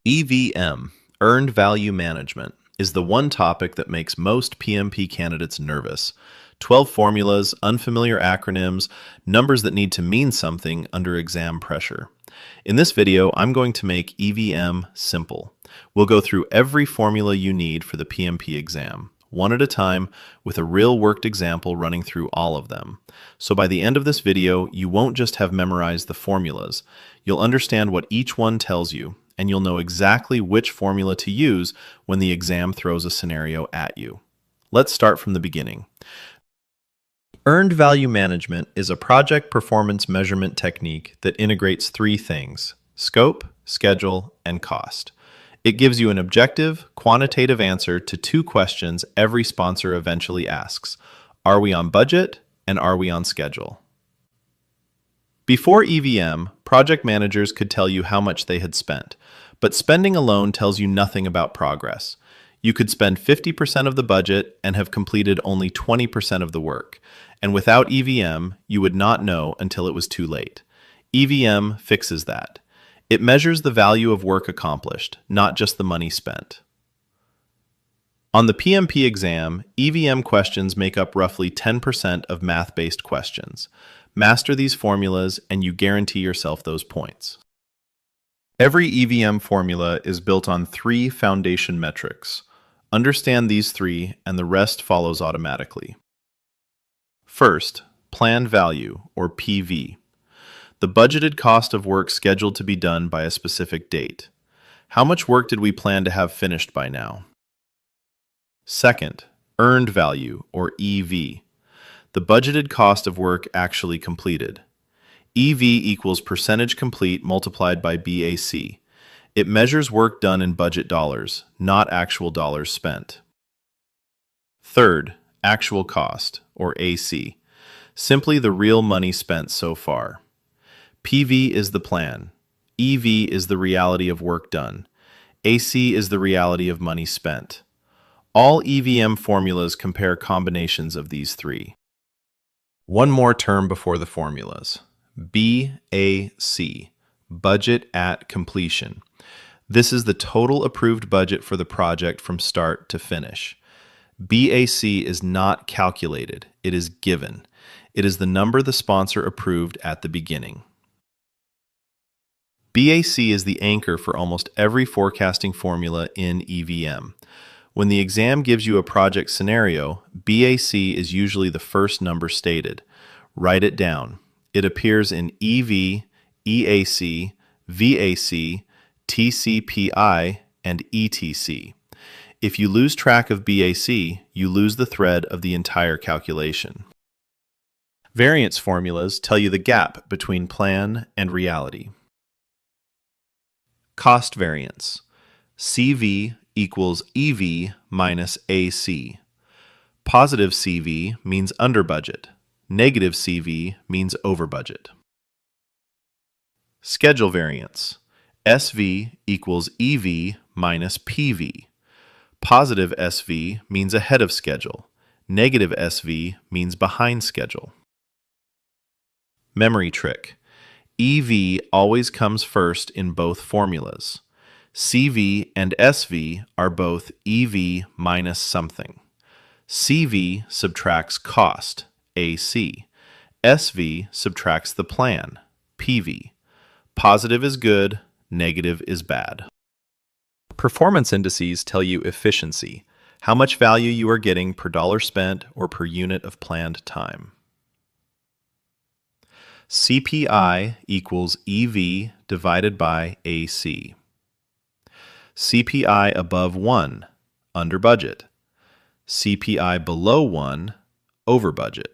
EVM, Earned Value Management, is the one topic that makes most PMP candidates nervous. 12 formulas, unfamiliar acronyms, numbers that need to mean something under exam pressure. In this video, I'm going to make EVM simple. We'll go through every formula you need for the PMP exam, one at a time, with a real worked example running through all of them. So by the end of this video, you won't just have memorized the formulas. You'll understand what each one tells you, and you'll know exactly which formula to use when the exam throws a scenario at you. Let's start from the beginning. Earned value management is a project performance measurement technique that integrates three things: scope, schedule, and cost. It gives you an objective, quantitative answer to two questions every sponsor eventually asks: are we on budget, and are we on schedule? Before EVM, project managers could tell you how much they had spent, but spending alone tells you nothing about progress. You could spend 50% of the budget and have completed only 20% of the work, and without EVM, you would not know until it was too late. EVM fixes that. It measures the value of work accomplished, not just the money spent. On the PMP exam, EVM questions make up roughly 10% of math-based questions. Master these formulas and you guarantee yourself those points. Every EVM formula is built on three foundation metrics. Understand these three and the rest follows automatically. First, planned value, or PV. The budgeted cost of work scheduled to be done by a specific date. How much work did we plan to have finished by now? Second, earned value, or EV. The budgeted cost of work actually completed. EV equals percentage complete multiplied by BAC. It measures work done in budget dollars, not actual dollars spent. Third, actual cost, or AC. Simply the real money spent so far. PV is the plan. EV is the reality of work done. AC is the reality of money spent. All EVM formulas compare combinations of these three. One more term before the formulas. BAC, Budget at Completion. This is the total approved budget for the project from start to finish. BAC is not calculated, it is given. It is the number the sponsor approved at the beginning. BAC is the anchor for almost every forecasting formula in EVM. When the exam gives you a project scenario, BAC is usually the first number stated. Write it down. It appears in EV, EAC, VAC, TCPI, and ETC. If you lose track of BAC, you lose the thread of the entire calculation. Variance formulas tell you the gap between plan and reality. Cost variance. CV equals EV minus AC. Positive CV means under budget. Negative CV means over budget. Schedule variance. SV equals EV minus PV. Positive SV means ahead of schedule. Negative SV means behind schedule. Memory trick. EV always comes first in both formulas. CV and SV are both EV minus something. CV subtracts cost, AC. SV subtracts the plan, PV. Positive is good, negative is bad. Performance indices tell you efficiency, how much value you are getting per dollar spent or per unit of planned time. CPI equals EV divided by AC. CPI above 1, under budget. CPI below 1, over budget.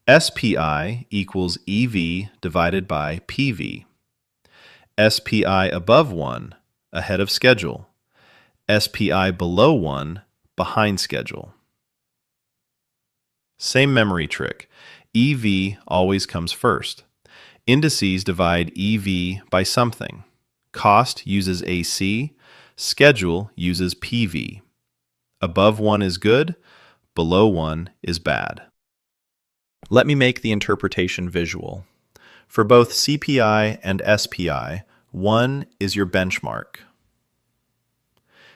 SPI equals EV divided by PV. SPI above 1, ahead of schedule. SPI below 1, behind schedule. Same memory trick. EV always comes first. Indices divide EV by something. Cost uses AC, schedule uses PV. Above 1 is good, below 1 is bad. Let me make the interpretation visual. For both CPI and SPI, 1 is your benchmark.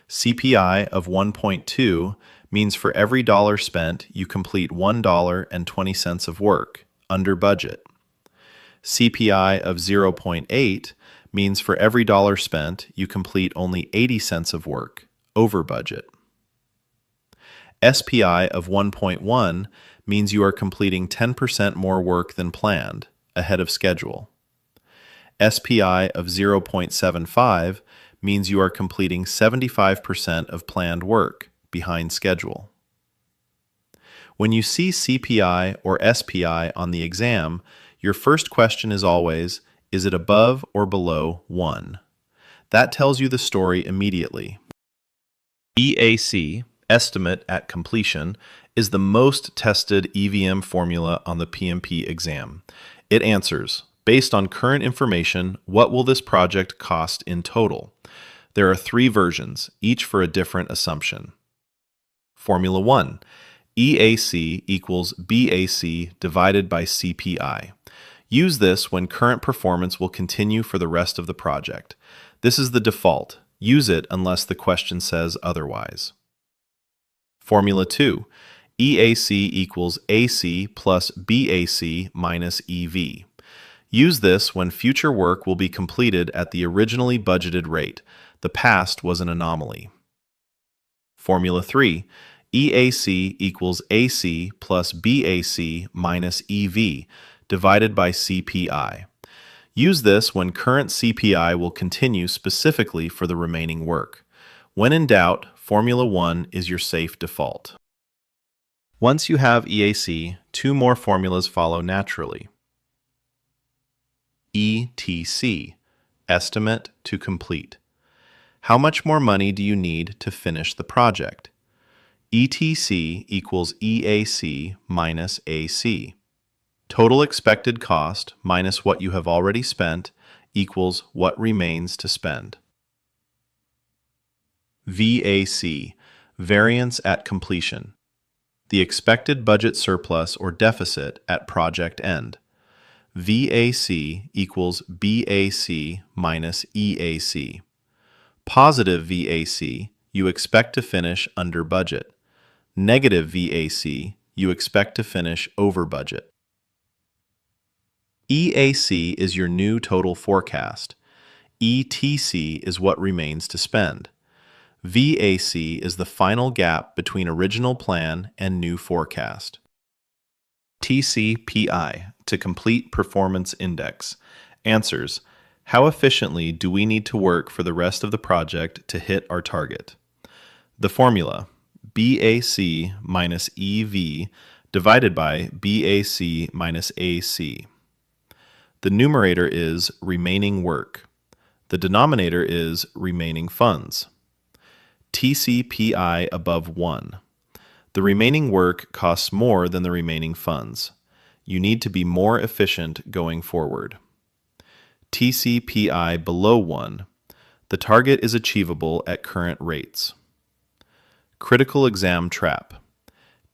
CPI of 1.2 means for every dollar spent, you complete $1.20 of work, under budget. CPI of 0.8 means for every dollar spent, you complete only 80 cents of work, over budget. SPI of 1.1 means you are completing 10% more work than planned, ahead of schedule. SPI of 0.75 means you are completing 75% of planned work, behind schedule. When you see CPI or SPI on the exam, your first question is always, is it above or below 1? That tells you the story immediately. BAC, estimate at completion, is the most tested EVM formula on the PMP exam. It answers, based on current information, what will this project cost in total? There are 3 versions, each for a different assumption. Formula 1. EAC equals BAC divided by CPI. Use this when current performance will continue for the rest of the project. This is the default. Use it unless the question says otherwise. Formula 2. EAC equals AC plus BAC minus EV. Use this when future work will be completed at the originally budgeted rate. The past was an anomaly. Formula 3. EAC equals AC plus BAC minus EV divided by CPI. Use this when current CPI will continue specifically for the remaining work. When in doubt, Formula 1 is your safe default. Once you have EAC, 2 more formulas follow naturally. ETC, estimate to complete. How much more money do you need to finish the project? ETC equals EAC minus AC. Total expected cost minus what you have already spent equals what remains to spend. VAC, variance at completion. The expected budget surplus or deficit at project end. VAC equals BAC minus EAC. Positive VAC, you expect to finish under budget. Negative VAC, you expect to finish over budget. EAC is your new total forecast. ETC is what remains to spend. VAC is the final gap between original plan and new forecast. TCPI, to complete performance index, answers, how efficiently do we need to work for the rest of the project to hit our target? The formula, BAC minus EV divided by BAC minus AC. The numerator is remaining work. The denominator is remaining funds. TCPI above 1. The remaining work costs more than the remaining funds. You need to be more efficient going forward. TCPI below 1. The target is achievable at current rates. Critical exam trap.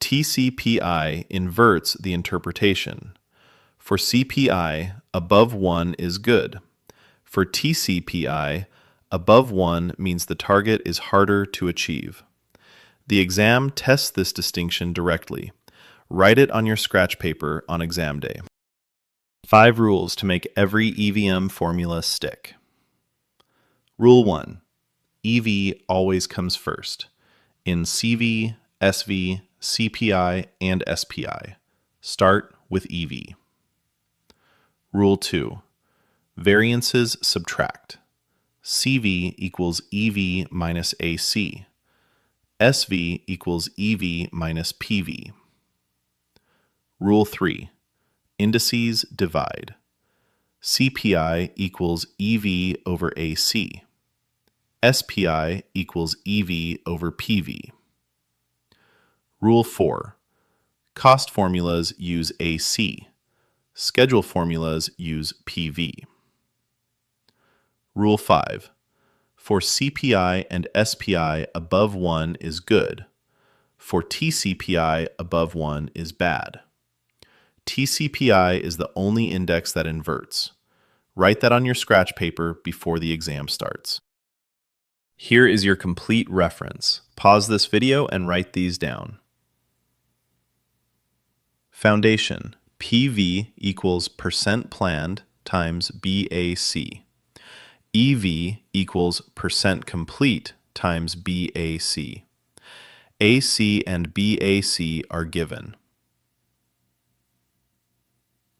TCPI inverts the interpretation. For CPI, above 1 is good. For TCPI, above 1 means the target is harder to achieve. The exam tests this distinction directly. Write it on your scratch paper on exam day. 5 rules to make every EVM formula stick. Rule 1. EV always comes first. In CV, SV, CPI, and SPI. Start with EV. Rule 2. Variances subtract. CV equals EV minus AC. SV equals EV minus PV. Rule 3. Indices divide. CPI equals EV over AC. SPI equals EV over PV. Rule 4. Cost formulas use AC. Schedule formulas use PV. Rule 5. For CPI and SPI above 1 is good. For TCPI above 1 is bad. TCPI is the only index that inverts. Write that on your scratch paper before the exam starts. Here is your complete reference. Pause this video and write these down. Foundation, PV equals percent planned times BAC. EV equals percent complete times BAC. AC and BAC are given.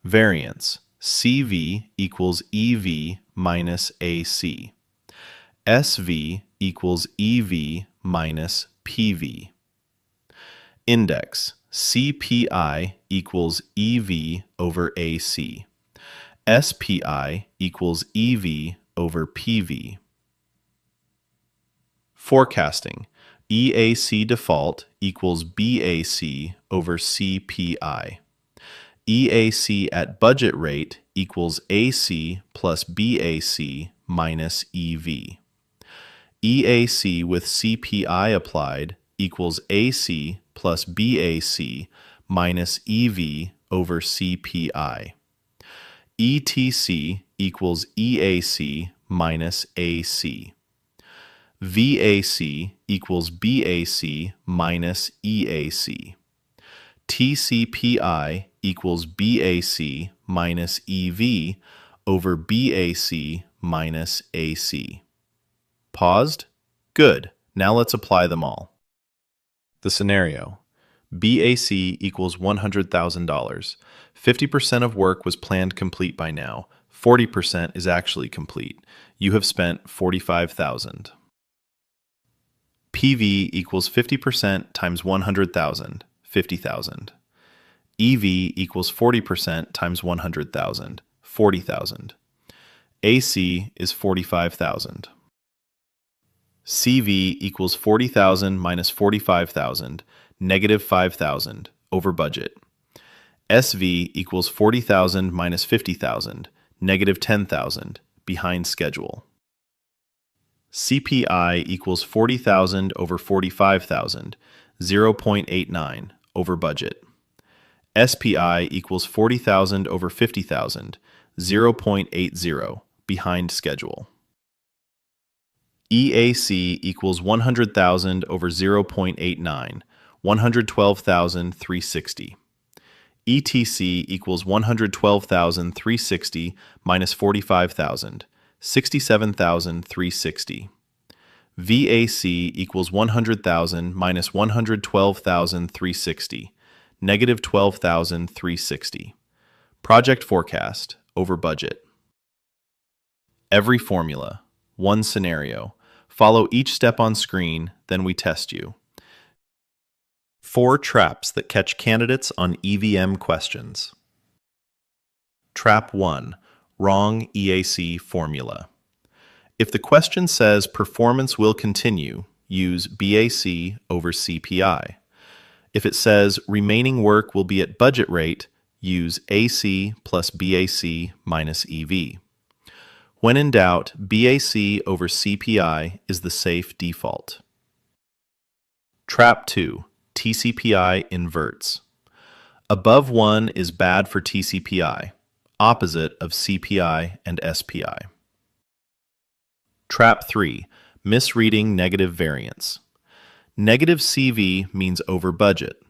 Variance, CV equals EV minus AC. SV equals EV minus PV. Index, CPI equals EV over AC. SPI equals EV over PV. Forecasting, EAC default equals BAC over CPI. EAC at budget rate equals AC plus BAC minus EV. EAC with CPI applied equals AC plus BAC minus EV over CPI. ETC equals EAC minus AC. VAC equals BAC minus EAC. TCPI equals BAC minus EV over BAC minus AC. Paused? Good. Now let's apply them all. The scenario. BAC equals $100,000. 50% of work was planned complete by now. 40% is actually complete. You have spent $45,000. PV equals 50% times 100,000, 50,000. EV equals 40% times 100,000, 40,000. AC is 45,000. CV equals 40,000 minus 45,000, negative 5,000, over budget. SV equals 40,000 minus 50,000, negative 10,000, behind schedule. CPI equals 40,000 over 45,000, 0.89, over budget. SPI equals 40,000 over 50,000, 0.80, behind schedule. EAC equals 100,000 over 0.89, 112,360. ETC equals 112,360 minus 45,000, 67,360. VAC equals 100,000 minus 112,360, negative 12,360. Project forecast, over budget. Every formula, one scenario. Follow each step on screen, then we test you. 4 traps that catch candidates on EVM questions. Trap 1. Wrong EAC formula. If the question says performance will continue, use BAC over CPI. If it says remaining work will be at budget rate, use AC plus BAC minus EV. When in doubt, BAC over CPI is the safe default. Trap 2. TCPI inverts. Above 1 is bad for TCPI, opposite of CPI and SPI. Trap 3. Misreading negative variance. Negative CV means over budget.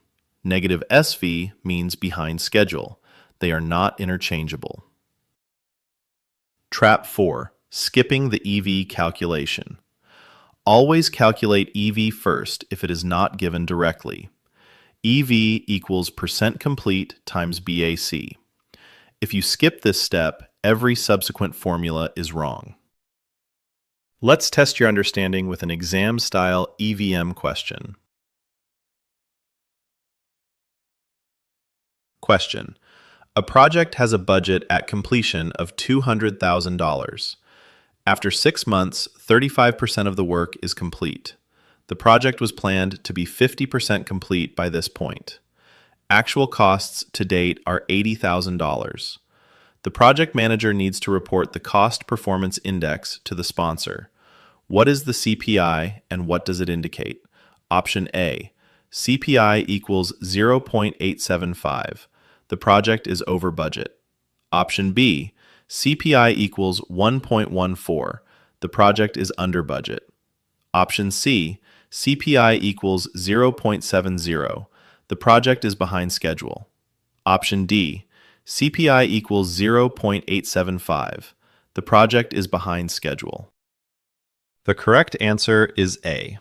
Negative SV means behind schedule. They are not interchangeable. Trap 4. Skipping the EV calculation. Always calculate EV first if it is not given directly. EV equals percent complete times BAC. If you skip this step, every subsequent formula is wrong. Let's test your understanding with an exam-style EVM question. Question. A project has a budget at completion of $200,000. After 6 months, 35% of the work is complete. The project was planned to be 50% complete by this point. Actual costs to date are $80,000. The project manager needs to report the cost performance index to the sponsor. What is the CPI and what does it indicate? Option A. CPI equals 0.875. The project is over budget. Option B. CPI equals 1.14. The project is under budget. Option C, CPI equals 0.70. The project is behind schedule. Option D, CPI equals 0.875. The project is behind schedule. The correct answer is A.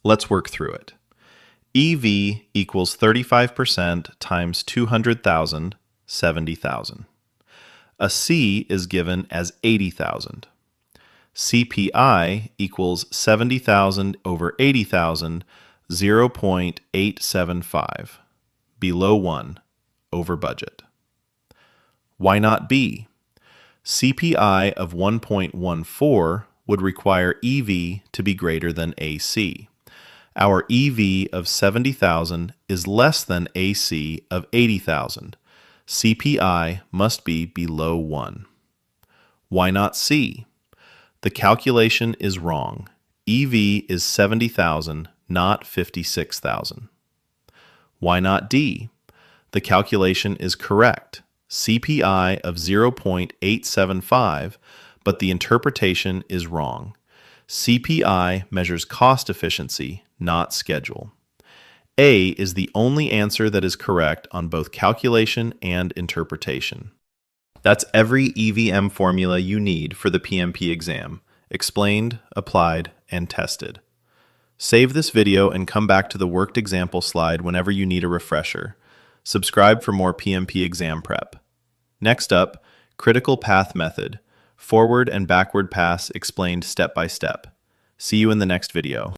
Let's work through it. EV equals 35% times 200,000, 70,000. A C is given as 80,000. CPI equals 70,000 over 80,000, 0.875. Below 1, over budget. Why not B? CPI of 1.14 would require EV to be greater than AC. Our EV of 70,000 is less than AC of 80,000. CPI must be below 1. Why not C? The calculation is wrong. EV is 70,000, not 56,000. Why not D? The calculation is correct. CPI of 0.875, but the interpretation is wrong. CPI measures cost efficiency, not schedule. A is the only answer that is correct on both calculation and interpretation. That's every EVM formula you need for the PMP exam, explained, applied, and tested. Save this video and come back to the worked example slide whenever you need a refresher. Subscribe for more PMP exam prep. Next up, critical path method, forward and backward pass explained step by step. See you in the next video.